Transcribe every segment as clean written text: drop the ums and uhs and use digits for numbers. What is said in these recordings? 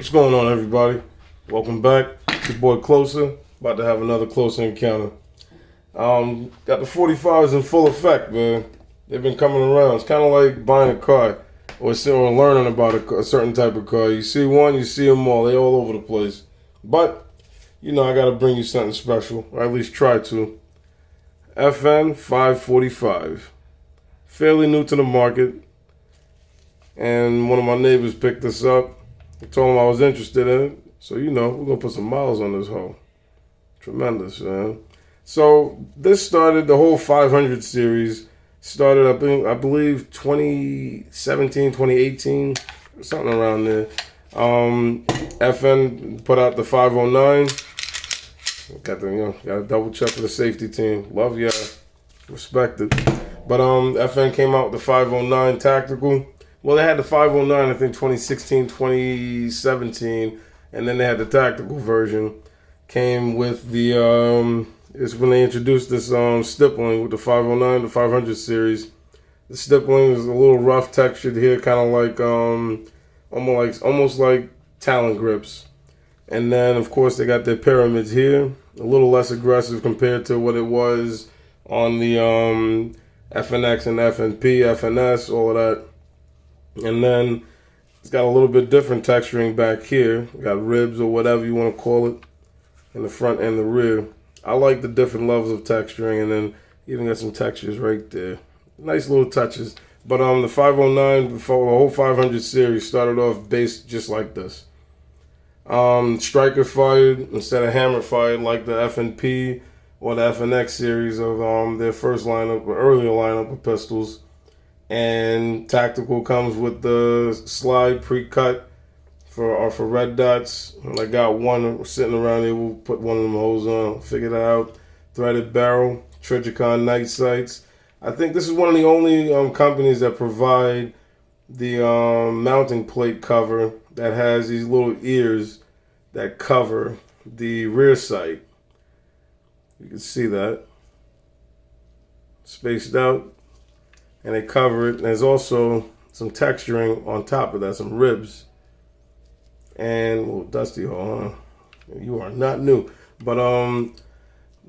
What's going on, everybody? Welcome back. It's your boy Closer. About to have another Closer encounter. Got the 45s in full effect, man. They've been coming around. It's kind of like buying a car or learning about a certain type of car. You see one, you see them all. They all over the place. But, I got to bring you something special, or at least try to. FN 545. Fairly new to the market. And one of my neighbors picked this up. I told him I was interested in it. So, we're going to put some miles on this hoe. Tremendous, man. So, this started, the whole 500 series started up in, I believe, 2017, 2018, something around there. FN put out the 509. Got to double check for the safety team. Love y'all. Respect it. But FN came out with the 509 Tactical. Well, they had the 509, I think, 2016, 2017, and then they had the tactical version. Came with the, it's when they introduced this stippling with the 509, the 500 series. The stippling is a little rough textured here, kind of like, almost like Talon grips. And then, of course, they got their pyramids here, a little less aggressive compared to what it was on the FNX and FNP, FNS, all of that. And then it's got a little bit different texturing back here. We got ribs or whatever you want to call it in the front and the rear. I like the different levels of texturing, and then even got some textures right there. Nice little touches. But the 509, the whole 500 series started off based just like this. Striker fired instead of hammer fired like the FNP or the FNX series of their first lineup or earlier lineup of pistols. And tactical comes with the slide pre-cut for red dots. And I got one sitting around here. We'll put one of them holes on, figure that out. Threaded barrel, Trijicon night sights. I think this is one of the only companies that provide the mounting plate cover that has these little ears that cover the rear sight. You can see that. Spaced out. And they cover it. And there's also some texturing on top of that, some ribs. And a little dusty hole, huh? You are not new. But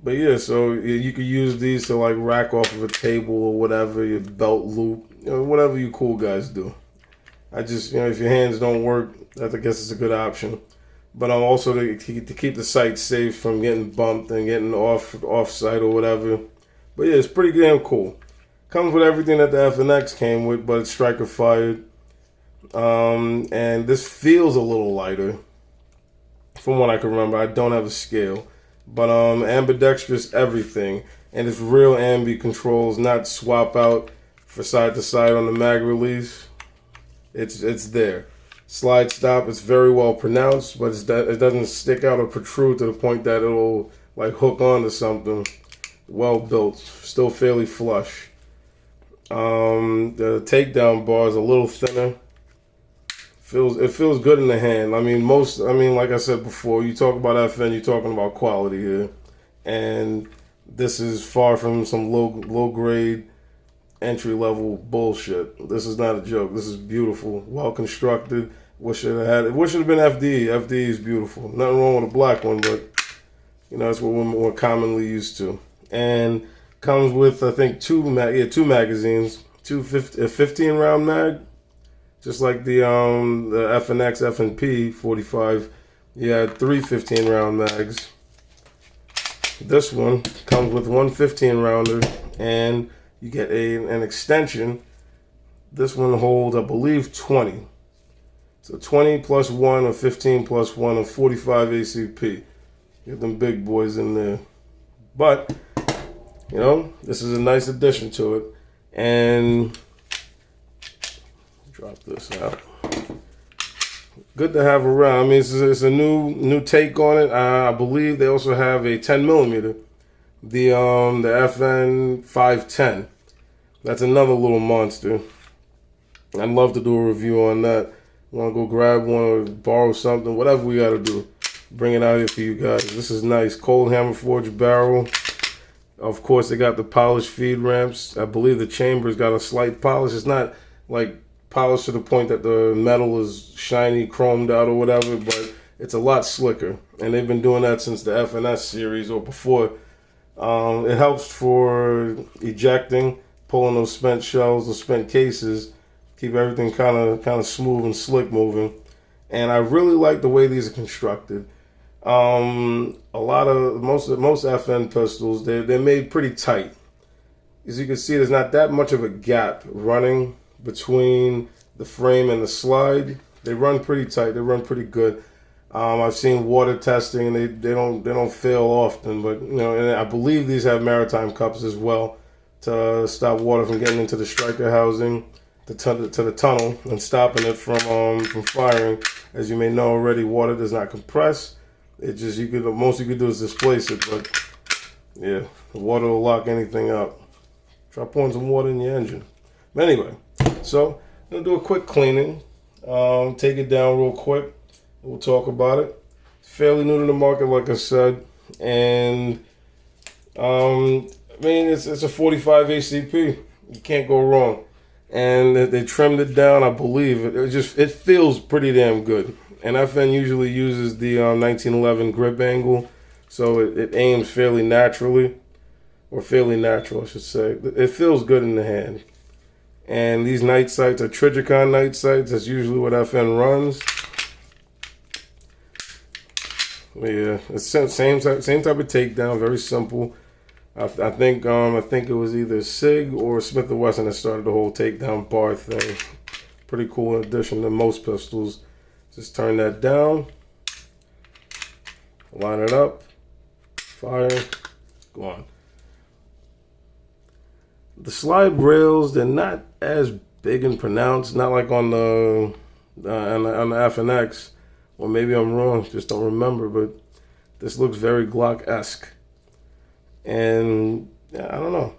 yeah, so you could use these to like rack off of a table or whatever, your belt loop, whatever you cool guys do. I just, if your hands don't work, I guess it's a good option. But also to keep the sight safe from getting bumped and getting off site or whatever. But yeah, it's pretty damn cool. Comes with everything that the FNX came with, but it's striker fired. And this feels a little lighter. From what I can remember, I don't have a scale. But ambidextrous everything. And it's real ambi controls, not swap out for side to side on the mag release. It's there. Slide stop, it's very well pronounced, but it doesn't stick out or protrude to the point that it'll like hook onto something. Well built, still fairly flush. The takedown bar is a little thinner. It feels good in the hand. Like I said before, you talk about FN, you're talking about quality here, and this is far from some low grade entry level bullshit. This is not a joke. This is beautiful, well constructed. Wish it have been FDE. FDE is beautiful. Nothing wrong with a black one, but that's what we're commonly used to. And comes with, I think, two magazines, a 15 round mag, just like the FNX FNP 45. You had 3 15 round mags. This one comes with one 15 rounder, and you get an extension. This one holds, I believe, 20. So 20 plus 1 or 15 plus 1 or 45 ACP. Get them big boys in there. But this is a nice addition to it. And drop this out. Good to have around. It's a new take on it. I believe they also have a 10 millimeter, the FN 510. That's another little monster. I'd love to do a review on that. Want to go grab one or borrow something, whatever we got to do. Bring it out here for you guys. This is nice. Cold hammer forged barrel. Of course, they got the polished feed ramps. I believe the chamber's got a slight polish. It's not like polished to the point that the metal is shiny, chromed out or whatever, but it's a lot slicker. And they've been doing that since the FNS series or before. It helps for ejecting, pulling those spent shells, those spent cases, keep everything kind of smooth and slick moving. And I really like the way these are constructed. Most FN pistols, they're made pretty tight. As you can see, there's not that much of a gap running between the frame and the slide. They run pretty tight. They run pretty good. I've seen water testing, and they don't fail often. But and I believe these have maritime cups as well to stop water from getting into the striker housing, to the tunnel, and stopping it from firing. As you may know already, water does not compress. It just the most you could do is displace it. But yeah, the water will lock anything up. Try pouring some water in your engine. But anyway, so I'm gonna do a quick cleaning. Take it down real quick. We'll talk about it. It's fairly new to the market, like I said, and it's a 45 ACP. You can't go wrong. And they trimmed it down, I believe. It feels pretty damn good. And FN usually uses the 1911 grip angle, so it aims fairly naturally. Or fairly natural, I should say. It feels good in the hand. And these night sights are Trijicon night sights. That's usually what FN runs. Yeah, it's same type of takedown. Very simple. I think it was either SIG or Smith & Wesson that started the whole takedown bar thing. Pretty cool in addition to most pistols. Just turn that down. Line it up. Fire. Go on. The slide rails, they're not as big and pronounced, not like on the FNX. Or maybe I'm wrong, just don't remember, but this looks very Glock-esque. And yeah, I don't know.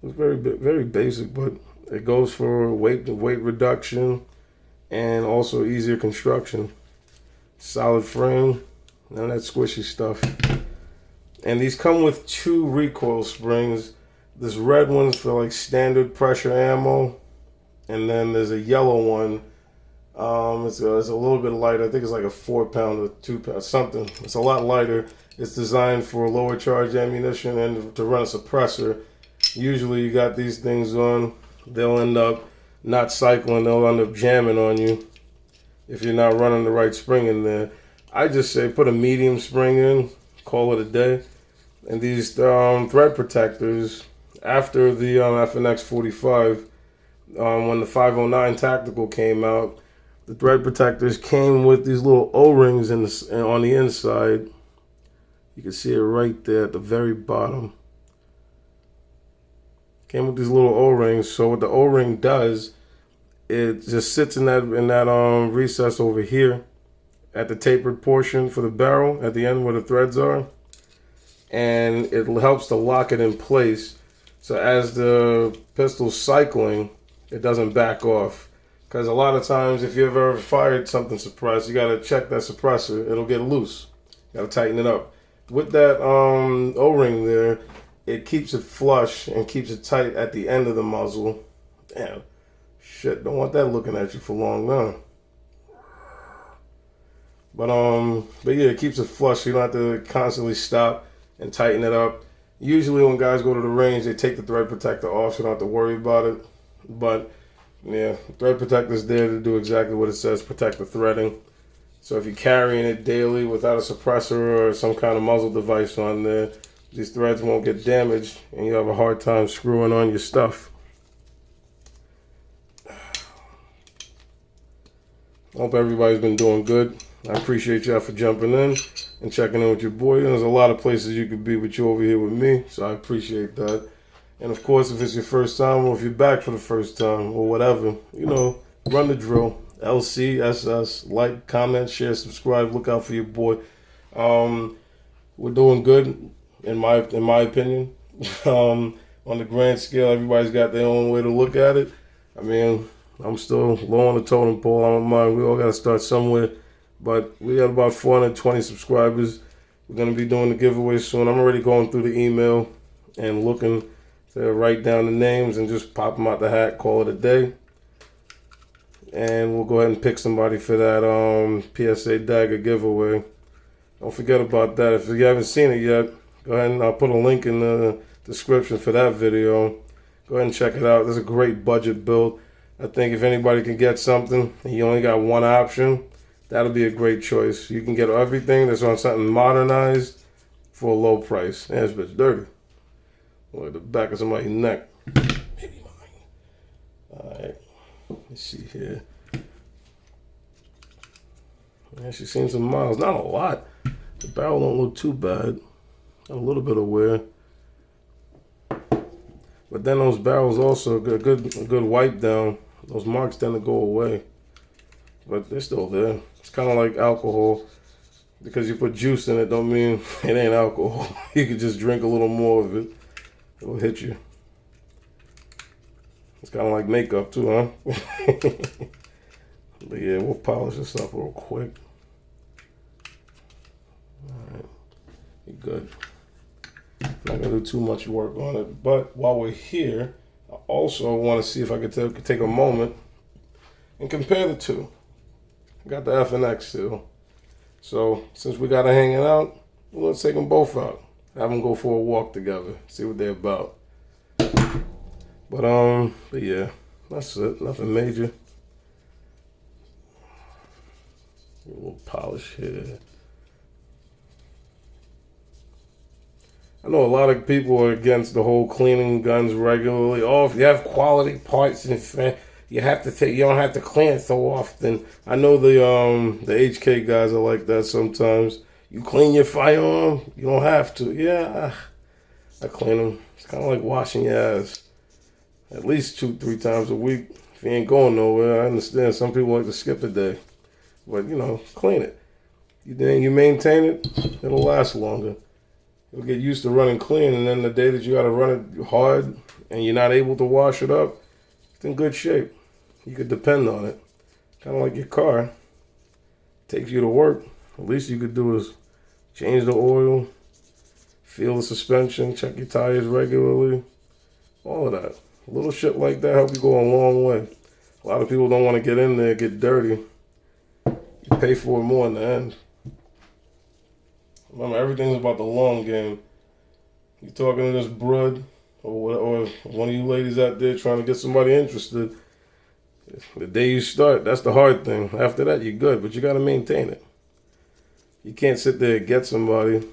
It's very basic, but it goes for weight reduction and also easier construction. Solid frame, none of that squishy stuff. And these come with 2 recoil springs. This red one's for like standard pressure ammo, and then there's a yellow one. It's a little bit lighter. I think it's like a 4 pound or 2 pound something. It's a lot lighter. It's designed for lower charge ammunition and to run a suppressor. Usually, you got these things on, they'll end up not cycling. They'll end up jamming on you if you're not running the right spring in there. I just say put a medium spring in, call it a day. And these thread protectors. After the FNX 45, when the 509 Tactical came out, the thread protectors came with these little O-rings on the inside. You can see it right there at the very bottom. Came with these little O-rings. So what the O-ring does, it just sits in that recess over here at the tapered portion for the barrel at the end where the threads are, and it helps to lock it in place. So as the pistol's cycling, it doesn't back off. Because a lot of times, if you've ever fired something suppressed, you got to check that suppressor. It'll get loose. You got to tighten it up. With that O-ring there, it keeps it flush and keeps it tight at the end of the muzzle. Damn. Shit, don't want that looking at you for long now. But yeah, it keeps it flush so you don't have to constantly stop and tighten it up. Usually when guys go to the range, they take the thread protector off so you don't have to worry about it. But yeah, the thread protector is there to do exactly what it says, protect the threading. So if you're carrying it daily without a suppressor or some kind of muzzle device on there, these threads won't get damaged and you have a hard time screwing on your stuff. I hope everybody's been doing good. I appreciate y'all for jumping in and checking in with your boy. There's a lot of places you could be, but you're over here with me, so I appreciate that. And of course, if it's your first time or if you're back for the first time or whatever, run the drill. LC, SS, like, comment, share, subscribe, look out for your boy. We're doing good, in my opinion. On the grand scale, everybody's got their own way to look at it. I mean, I'm still low on the totem pole. I don't mind. We all got to start somewhere. But we got about 420 subscribers. We're going to be doing the giveaway soon. I'm already going through the email and looking to write down the names and just pop them out the hat, call it a day. And we'll go ahead and pick somebody for that PSA Dagger giveaway. Don't forget about that. If you haven't seen it yet, go ahead and I'll put a link in the description for that video. Go ahead and check it out. This is a great budget build. I think if anybody can get something and you only got one option, that'll be a great choice. You can get everything that's on something modernized for a low price. Yeah, this bitch dirty. Look at the back of somebody's neck. Maybe mine. Alright. Let's see here. Yeah, she's seen some miles. Not a lot. The barrel don't look too bad. Got a little bit of wear. But then those barrels also a good wipe down. Those marks tend to go away. But they're still there. It's kind of like alcohol. Because you put juice in it don't mean it ain't alcohol. You could just drink a little more of it. It'll hit you. It's kind of like makeup too, huh? But yeah, we'll polish this up real quick. Alright. Be good. Not going to do too much work on it. But while we're here, I also want to see if I could take a moment and compare the two. I got the FNX still. So, since we got to hang it out, we're going to take them both out. Have them go for a walk together. See what they're about. But yeah, that's it. Nothing major. A little polish here. I know a lot of people are against the whole cleaning guns regularly. Oh, if you have quality parts and you have to take, you don't have to clean it so often. I know the HK guys are like that sometimes. You clean your firearm, you don't have to. Yeah, I clean them. It's kind of like washing your ass. At least 2-3 times a week. If you ain't going nowhere, I understand. Some people like to skip a day. But, you know, clean it. You maintain it, it'll last longer. You'll get used to running clean, and then the day that you got to run it hard and you're not able to wash it up, it's in good shape. You could depend on it. Kind of like your car. Takes you to work. The least you could do is change the oil, feel the suspension, check your tires regularly, all of that. Little shit like that help you go a long way. A lot of people don't want to get in there, get dirty. You pay for it more in the end. Remember, everything's about the long game. You talking to this broad or one of you ladies out there trying to get somebody interested. The day you start, that's the hard thing. After that, you're good, but you got to maintain it. You can't sit there and get somebody,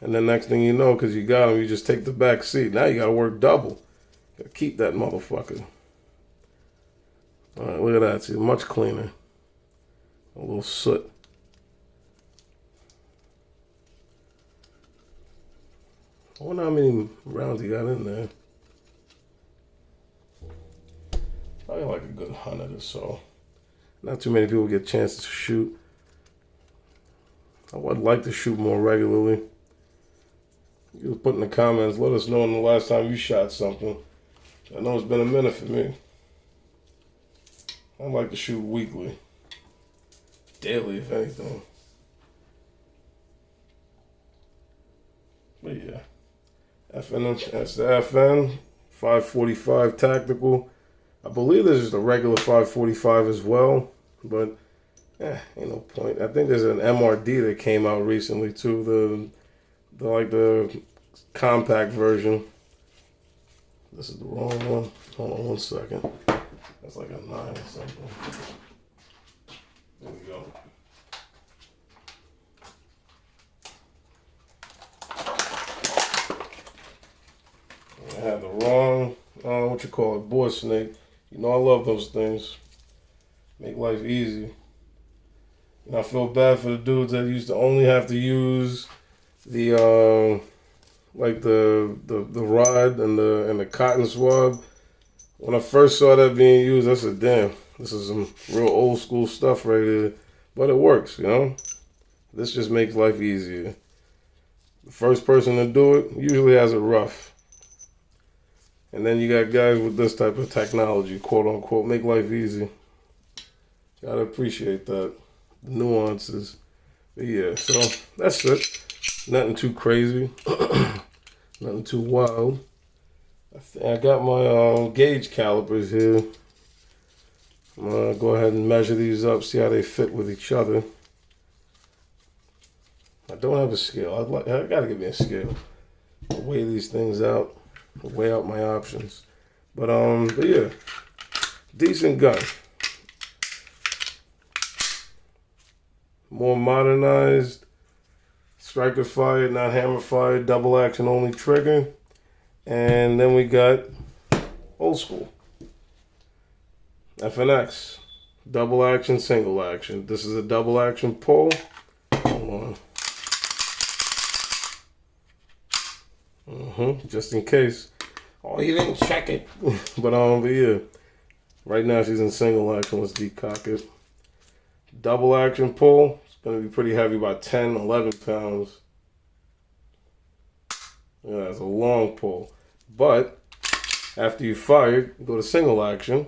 and then next thing you know, because you got them, you just take the back seat. Now you got to work double. Got to keep that motherfucker. All right, look at that. See, much cleaner. A little soot. I wonder how many rounds he got in there. Probably like a good 100 or so. Not too many people get chances to shoot. I would like to shoot more regularly. You put in the comments, let us know when the last time you shot something. I know it's been a minute for me. I'd like to shoot weekly. Daily, if anything. But yeah. FN, that's the FN 545 tactical. I believe this is the regular 545 as well, but ain't no point. I think there's an MRD that came out recently too, the compact version. This is the wrong one. Hold on 1 second. That's like a 9 or something. There we go. I had the wrong, what you call it, board snake. You know I love those things. Make life easy. And I feel bad for the dudes that used to only have to use the like the rod and the cotton swab. When I first saw that being used, I said, damn, this is some real old school stuff right here. But it works, you know? This just makes life easier. The first person to do it usually has it rough. And then you got guys with this type of technology, quote unquote, make life easy. Gotta appreciate that. The nuances. But yeah, so that's it. Nothing too crazy. Nothing too wild. I got my gauge calipers here. I'm gonna go ahead and measure these up, see how they fit with each other. I don't have a scale. I gotta give me a scale. I'll weigh these things out, weigh out my options. But yeah, decent gun. More modernized, striker fired, not hammer fired, double action only trigger. And then we got old school. FNX, double action, single action. This is a double action pull. Hold on. Just in case. Oh, you didn't check it. But yeah. Right now she's in single action. Let's decock it. Double action pull. It's going to be pretty heavy, about 10, 11 pounds. Yeah, it's a long pull. But after you fire, you go to single action.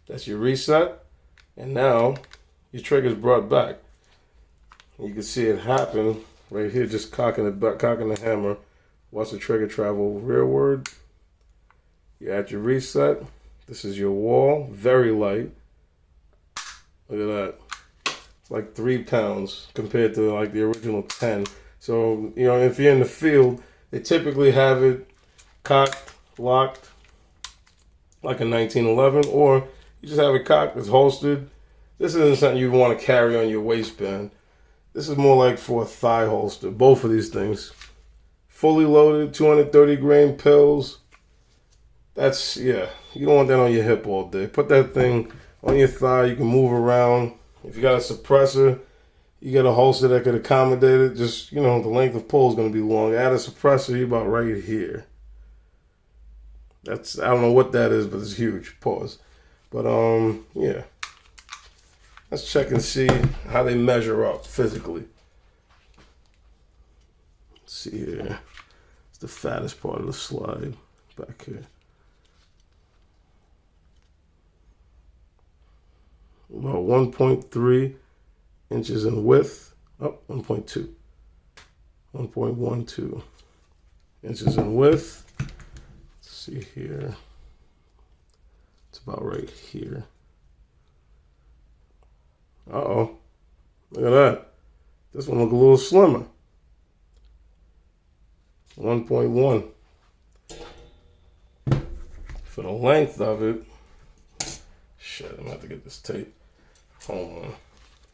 That's your reset. And now your trigger's brought back. You can see it happen right here, just cocking the hammer. Watch the trigger travel rearward. You're at your reset. This is your wall. Very light. Look at that. It's like 3 pounds compared to like the original 10. So, you know, if you're in the field, they typically have it cocked, locked, like a 1911, or you just have it cocked, it's holstered. This isn't something you want to carry on your waistband. This is more like for a thigh holster, both of these things. Fully loaded, 230 grain pills. That's, yeah, you don't want that on your hip all day. Put that thing on your thigh, you can move around. If you got a suppressor, you get a holster that could accommodate it. Just, you know, the length of pull is going to be long. Add a suppressor, you're about right here. That's, I don't know what that is, but it's huge. Pause. But, yeah. Let's check and see how they measure up physically. Let's see here. It's the fattest part of the slide back here. About 1.3 inches in width. Oh, 1.2. 1.12 inches in width. Let's see here. It's about right here. Uh-oh. Look at that. This one look a little slimmer. 1.1. For the length of it. Shit, I'm gonna have to get this tape. Hold on.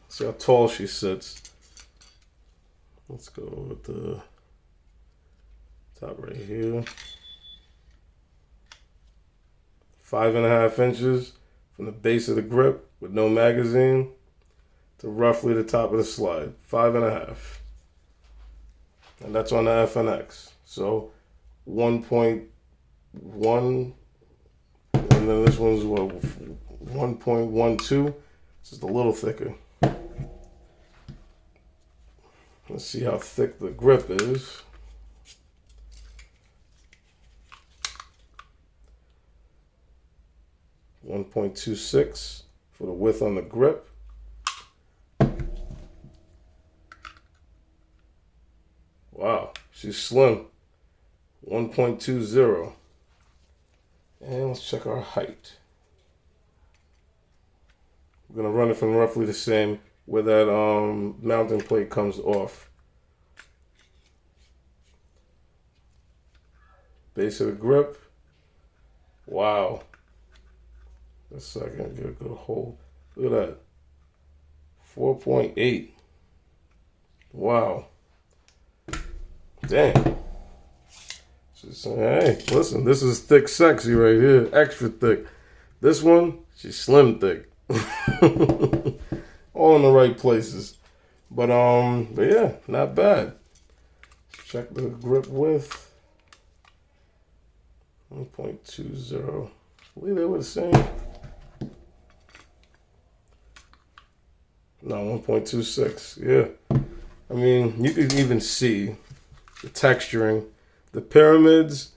See how tall she sits. Let's go with the top right here. 5.5 inches from the base of the grip with no magazine to roughly the top of the slide. 5.5. And that's on the FNX. So 1.1, and then this one's what, 1.12. It's just a little thicker. Let's see how thick the grip is. .26 for the width on the grip. Wow, she's slim. 1.20. And let's check our height. We're gonna run it from roughly the same where that mounting plate comes off. Base of the grip. Wow. A second, get a good hold. Look at that. 4.8. Wow. Dang. She's saying, hey, listen, this is thick sexy right here. Extra thick. This one, she's slim thick. All in the right places. But yeah, not bad. Check the grip width. 1.20. I believe they were the same. No, 1.26. Yeah. I mean, you can even see the texturing. The pyramids,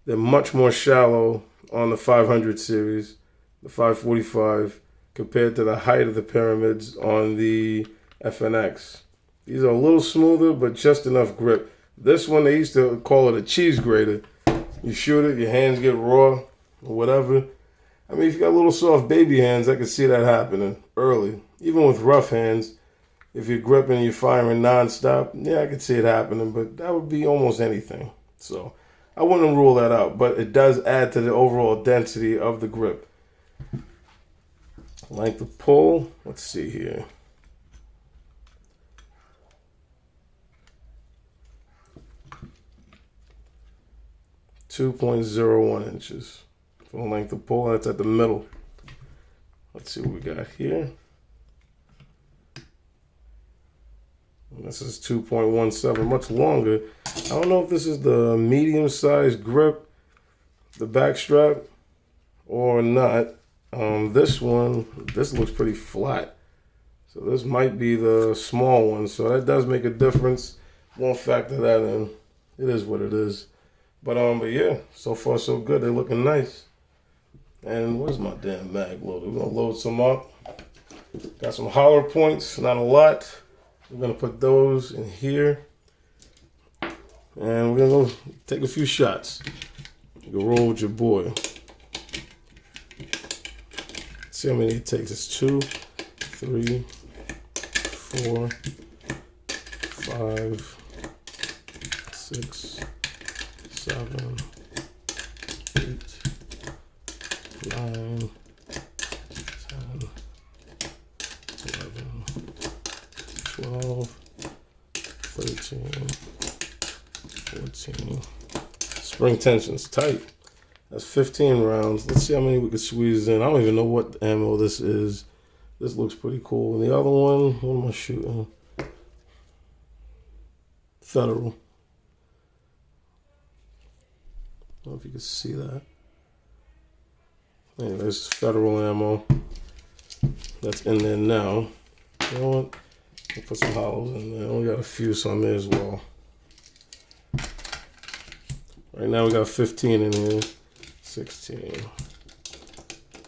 they're much more shallow on the 500 series, the 545, compared to the height of the pyramids on the FNX. These are a little smoother, but just enough grip. This one, they used to call it a cheese grater. You shoot it, your hands get raw, or whatever. I I mean, if you got little soft baby hands, I can see that happening early. Even with rough hands, if you're gripping and you're firing nonstop, yeah, I could see it happening, but that would be almost anything. So I wouldn't rule that out, but it does add to the overall density of the grip. Length of pull, let's see here. .01 inches for the length of pull. That's at the middle. Let's see what we got here. This is 2.17, much longer. I don't know if this is the medium-sized grip, the back strap, or not. This looks pretty flat. So this might be the small one. So that does make a difference. Won't factor that in. It is what it is. But yeah, so far so good. They're looking nice. And where's my damn mag loader? We're gonna load some up. Got some holler points, not a lot. We're gonna put those in here. And we're gonna go take a few shots. You can roll with your boy. See how many it takes. It's 2, 3, 4, 5, 6, 7, 8, 9, 10, 11, 12, 13, 14. Spring tension's tight. That's 15 rounds. Let's see how many we could squeeze in. I don't even know what ammo this is. This looks pretty cool. And the other one, what am I shooting? Federal. I don't know if you can see that. Anyway, this is federal ammo. That's in there now. You know what? I'll put some hollows in there. We got a few, so I may as well. Right now we got 15 in here. 16,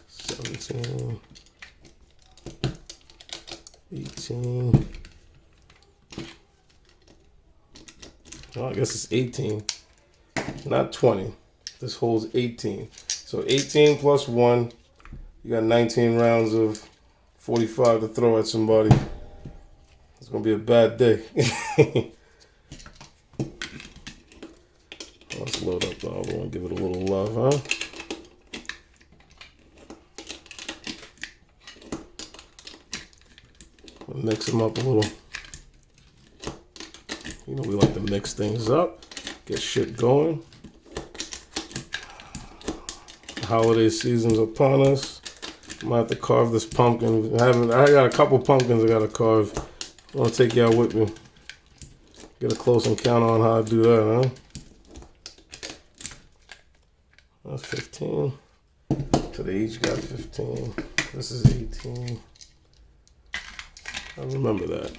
17, 18. Oh, I guess it's 18, not 20. This holds 18. So 18 plus 1, you got 19 rounds of 45 to throw at somebody. It's going to be a bad day. Let's load up the other one, give it a little love, huh? Mix them up a little. You know, we like to mix things up, get shit going. The holiday season's upon us. I'm gonna have to carve this pumpkin. I got a couple pumpkins I gotta carve. I'm gonna take y'all with me. Get a close encounter on how to do that, huh? That's 15. So they each got 15. This is 18. I remember that.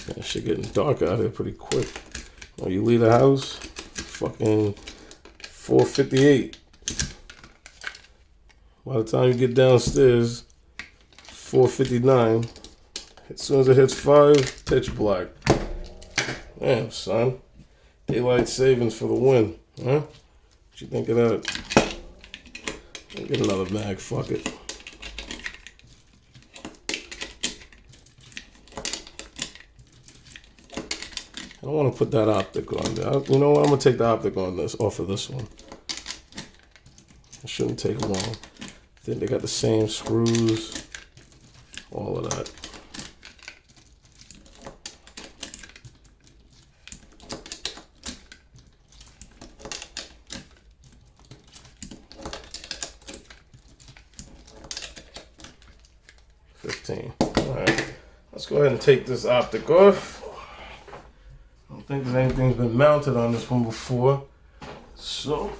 That shit getting dark out here pretty quick. When you leave the house, fucking 4:58. By the time you get downstairs, 4:59. As soon as it hits 5, pitch black. Damn, son. Daylight savings for the win, huh? What you think of that? I'll get another mag, fuck it. I don't want to put that optic on there. You know what? I'm going to take the optic on this, off of this one. It shouldn't take long. I think they got the same screws, all of that. All right, let's go ahead and take this optic off. I don't think there's anything's been mounted on this one before. So,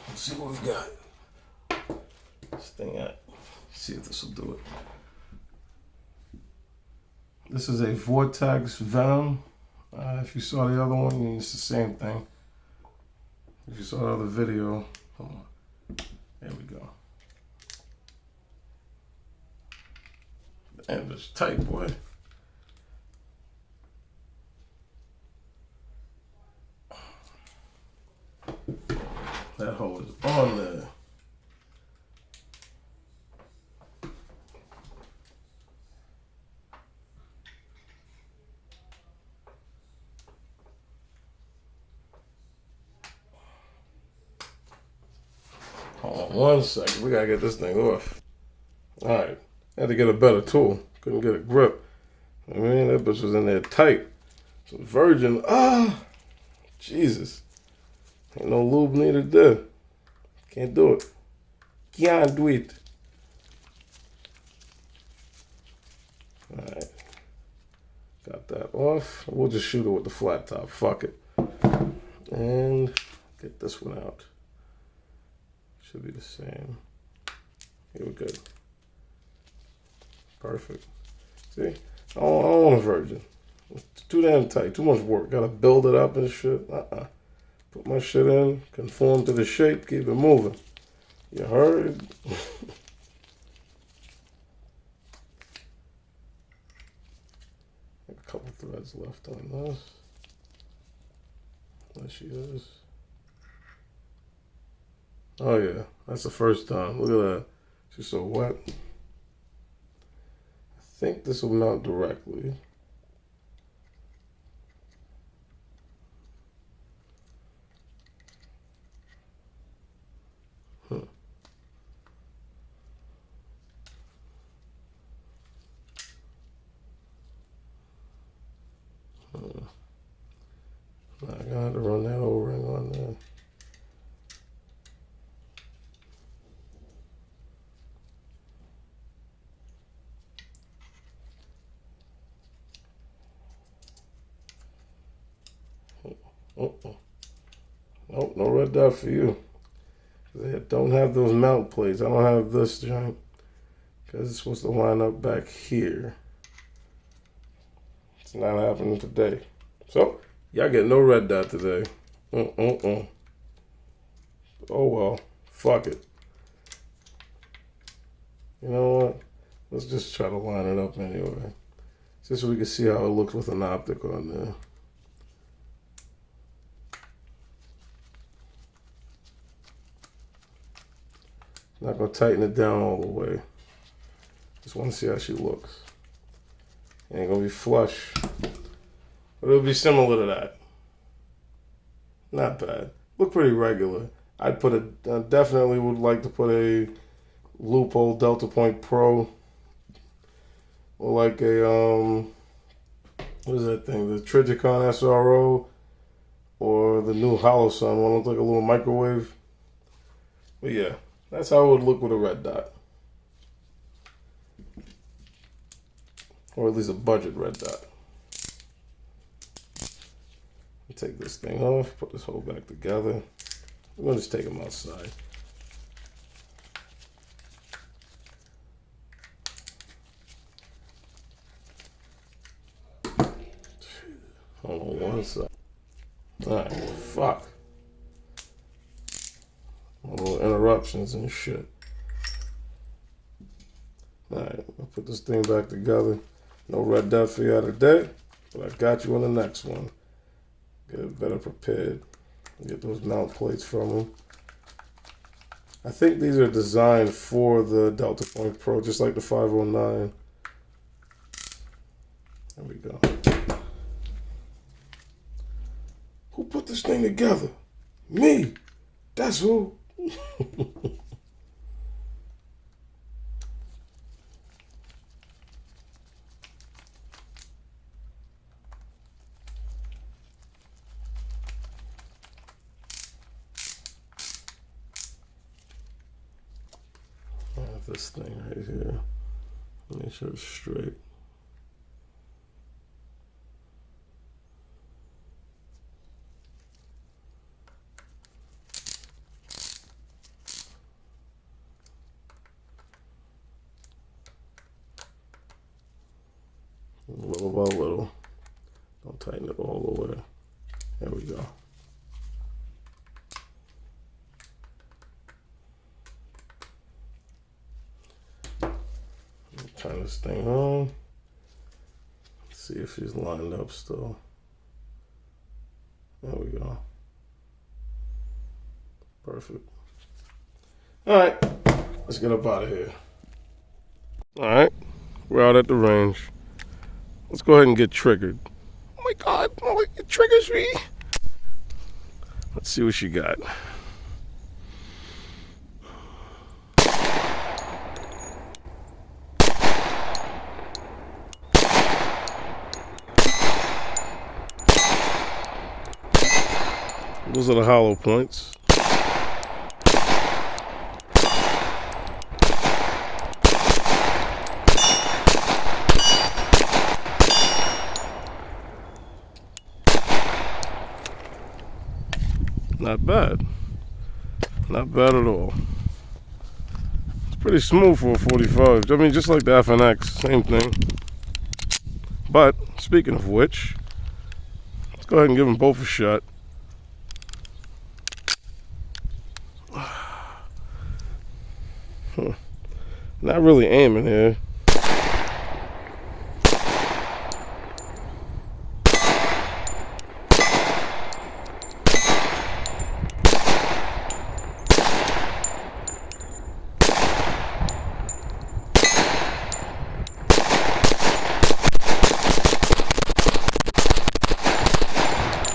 let's see what we've got. This thing at. See if this will do it. This is a Vortex Venom. If you saw the other one, it's the same thing. If you saw the other video, hold on. There we go. Damn, it's tight, boy. That hole is on there. Hold on 1 second. We gotta get this thing off. Alright. Had to get a better tool. Couldn't get a grip. I mean, that bitch was in there tight. So virgin. Jesus. Ain't no lube needed there. Can't do it. Can't do it. Alright. Got that off. We'll just shoot it with the flat top. Fuck it. And get this one out. Should be the same. Here we go. Perfect. See? I don't want a virgin. It's too damn tight. Too much work. Gotta build it up and shit. Put my shit in. Conform to the shape. Keep it moving. You heard? A couple threads left on this. There she is. Oh yeah, that's the first time. Look at that. She's so wet. I think this will mount directly. I got to run that O-ring on there. Nope, no red dot for you. They don't have those mount plates. I don't have this joint because it's supposed to line up back here. It's not happening today. So, y'all get no red dot today. Oh well, fuck it. You know what? Let's just try to line it up anyway. Just so we can see how it looks with an optic on there. Not gonna tighten it down all the way. Just want to see how she looks. Ain't gonna be flush, but it'll be similar to that. Not bad. Look pretty regular. I'd put I definitely would like to put a Leupold Delta Point Pro, or like a what is that thing? The Trijicon SRO, or the new Holosun one. Looks like a little microwave. But yeah. That's how it would look with a red dot. Or at least a budget red dot. Take this thing off, put this whole back together. I'm going to just take them outside. Hold on 1 second. Alright, fuck. Little interruptions and shit. Alright, I'll put this thing back together. No red dot for you today, but I got you on the next one. Get it better prepared. Get those mount plates from them. I think these are designed for the Delta Point Pro, just like the 509. There we go. Who put this thing together? Me. That's who. This thing right here. Make sure it's straight. Little by little. Don't tighten it all the way. There we go. Turn this thing on. Let's see if she's lined up still. There we go. Perfect. All right, let's get up out of here. All right, we're out at the range. Let's go ahead and get triggered. Oh my God, oh, it triggers me. Let's see what she got. Those are the hollow points. Not bad. Not bad at all. It's pretty smooth for a 45. I mean, just like the FNX, same thing. But, speaking of which, let's go ahead and give them both a shot. Not really aiming here.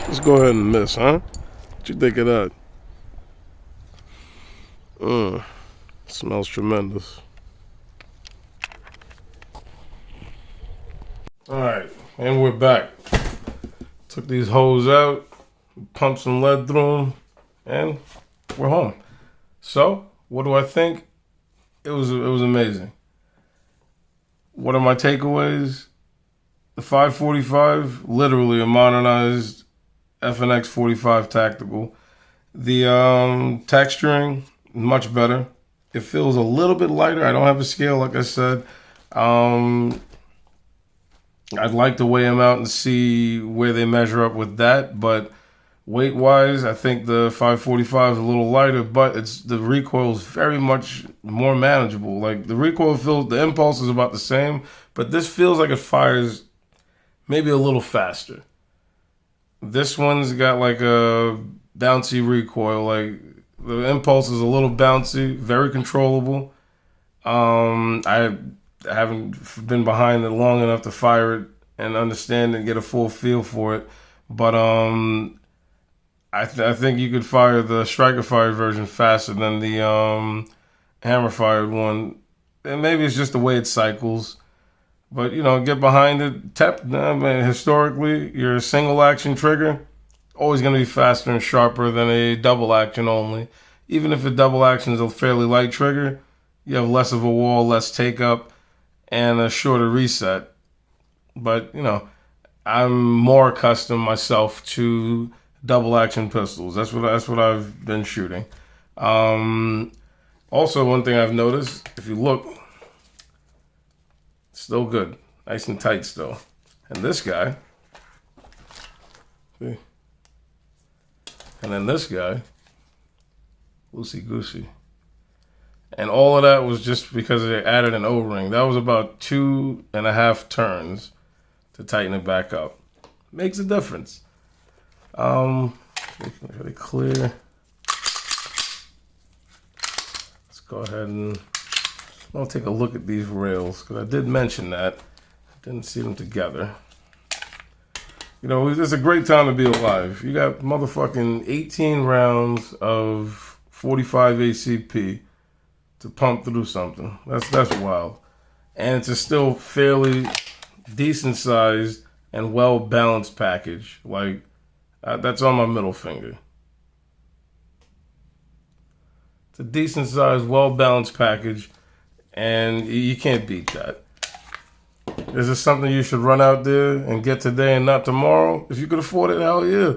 Let's go ahead and miss, huh? What you think of that? Smells tremendous. Alright, and we're back. Took these hoes out, pumped some lead through them, and we're home. So, what do I think? It was amazing. What are my takeaways? The 545, literally a modernized FNX 45 tactical. The texturing, much better. It feels a little bit lighter. I don't have a scale, like I said. I'd like to weigh them out and see where they measure up with that, but weight-wise, I think the 545 is a little lighter, but the recoil is very much more manageable. Like, the recoil feels, the impulse is about the same, but this feels like it fires maybe a little faster. This one's got like a bouncy recoil. Like, the impulse is a little bouncy, very controllable. I haven't been behind it long enough to fire it and understand and get a full feel for it. But I think you could fire the striker fired version faster than the hammer fired one. And maybe it's just the way it cycles. But, you know, get behind it. I mean, historically, your single action trigger, always going to be faster and sharper than a double action only. Even if a double action is a fairly light trigger, you have less of a wall, less take up, and a shorter reset. But, you know, I'm more accustomed myself to double action pistols. That's what I've been shooting. Also, one thing I've noticed, if you look, still good. Nice and tight still. And this guy, see? And then this guy, loosey-goosey. And all of that was just because they added an O-ring. That was about 2.5 turns to tighten it back up. Makes a difference. Really clear. Let's go ahead and I'll take a look at these rails, because I did mention that. I didn't see them together. You know, it's a great time to be alive. You got motherfucking 18 rounds of 45 ACP to pump through something. That's wild. And it's a still fairly decent sized and well balanced package. Like, that's on my middle finger. It's a decent sized, well balanced package, and you can't beat that. Is this something you should run out there and get today and not tomorrow? If you could afford it, hell yeah.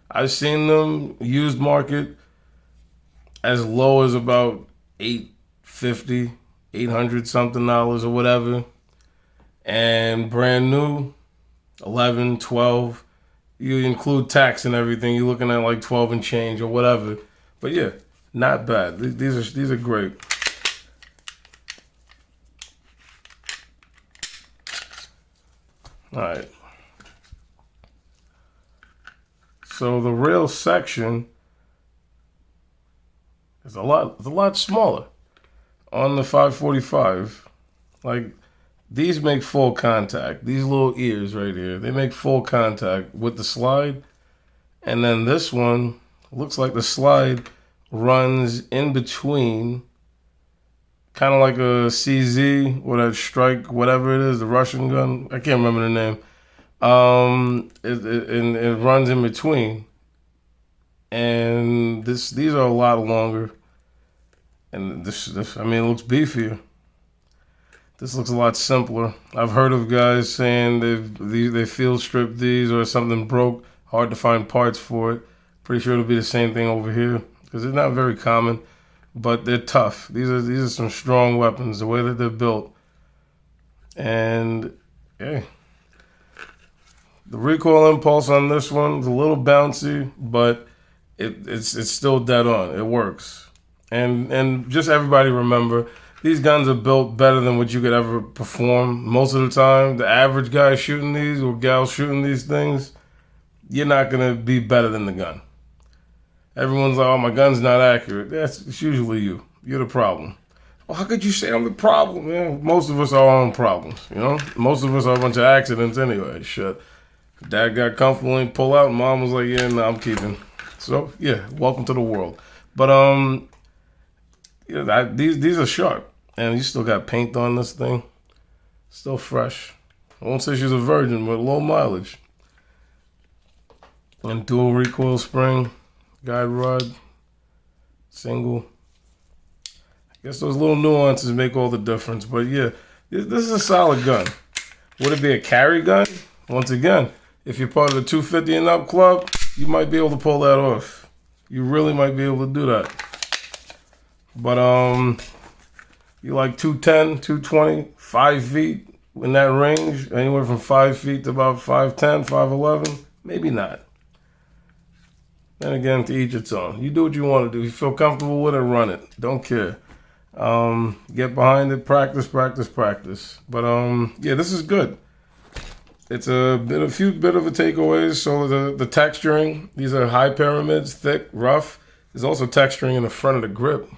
I've seen them used market as low as about $850, $800 something or whatever, and brand new, 11, 12. You include tax and everything, you're looking at like 12 and change or whatever. But yeah, not bad. These are great. All right. So the rail section is a lot smaller on the 545. Like, these make full contact. These little ears right here, they make full contact with the slide. And then this one looks like the slide runs in between, kind of like a CZ or that Strike, whatever it is, the Russian gun. I can't remember the name. It runs in between. And these are a lot longer. And this I mean, it looks beefier. This looks a lot simpler. I've heard of guys saying they field stripped these or something broke. Hard to find parts for it. Pretty sure it'll be the same thing over here because they're not very common, but they're tough. These are some strong weapons. The way that they're built, and hey, the recoil impulse on this one is a little bouncy, but it's still dead on. It works, and just everybody remember. These guns are built better than what you could ever perform. Most of the time, the average guy shooting these or gal shooting these things, you're not going to be better than the gun. Everyone's like, oh, my gun's not accurate. It's usually you. You're the problem. Well, how could you say I'm the problem? Man, most of us are our own problems, you know? Most of us are a bunch of accidents anyway. Shit. Dad got comfortable and pull out, and mom was like, yeah, no, I'm keeping. So, yeah, welcome to the world. But, yeah, these are sharp. And you still got paint on this thing. Still fresh. I won't say she's a virgin, but low mileage. And dual recoil spring, guide rod, single. I guess those little nuances make all the difference. But yeah, this is a solid gun. Would it be a carry gun? Once again, if you're part of the 250 and up club, you might be able to pull that off. You really might be able to do that. But you like 210, 220, 5 feet in that range, anywhere from 5 feet to about 5'10", 5'11", maybe not. Then again, to each its own. You do what you want to do. You feel comfortable with it, run it. Don't care. Get behind it, practice. But yeah, this is good. It's a few bit of a takeaways. So the texturing, these are high pyramids, thick, rough. There's also texturing in the front of the grip.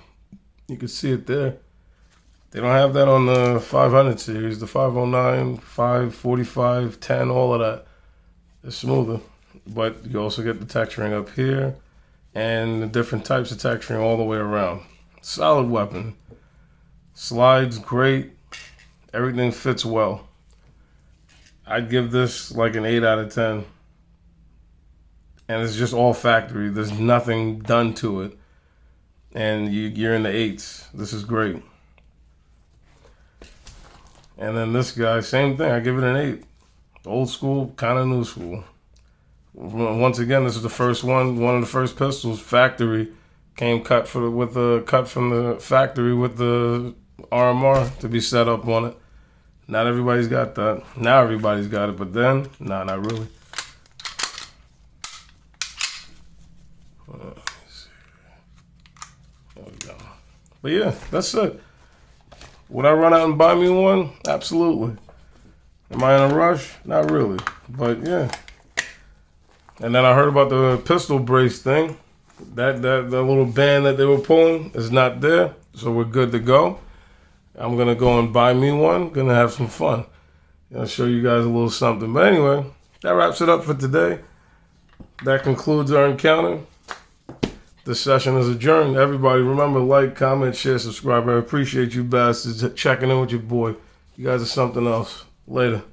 You can see it there. They don't have that on the 500 series, the 509, 545, 10, all of that. It's smoother. But you also get the texturing up here and the different types of texturing all the way around. Solid weapon. Slides great. Everything fits well. I'd give this like an 8 out of 10. And it's just all factory. There's nothing done to it. And you're in the 8s. This is great. And then this guy, same thing. I give it an 8. Old school, kind of new school. Once again, this is the first one. One of the first pistols, factory, came cut from the factory with the RMR to be set up on it. Not everybody's got that. Now everybody's got it, but then, nah, not really. There we go. But yeah, that's it. Would I run out and buy me one? Absolutely. Am I in a rush? Not really. But yeah. And then I heard about the pistol brace thing. That little band that they were pulling is not there. So we're good to go. I'm going to go and buy me one. Going to have some fun. I'll show you guys a little something. But anyway, that wraps it up for today. That concludes our encounter. This session is adjourned. Everybody, remember, like, comment, share, subscribe. I appreciate you bastards checking in with your boy. You guys are something else. Later.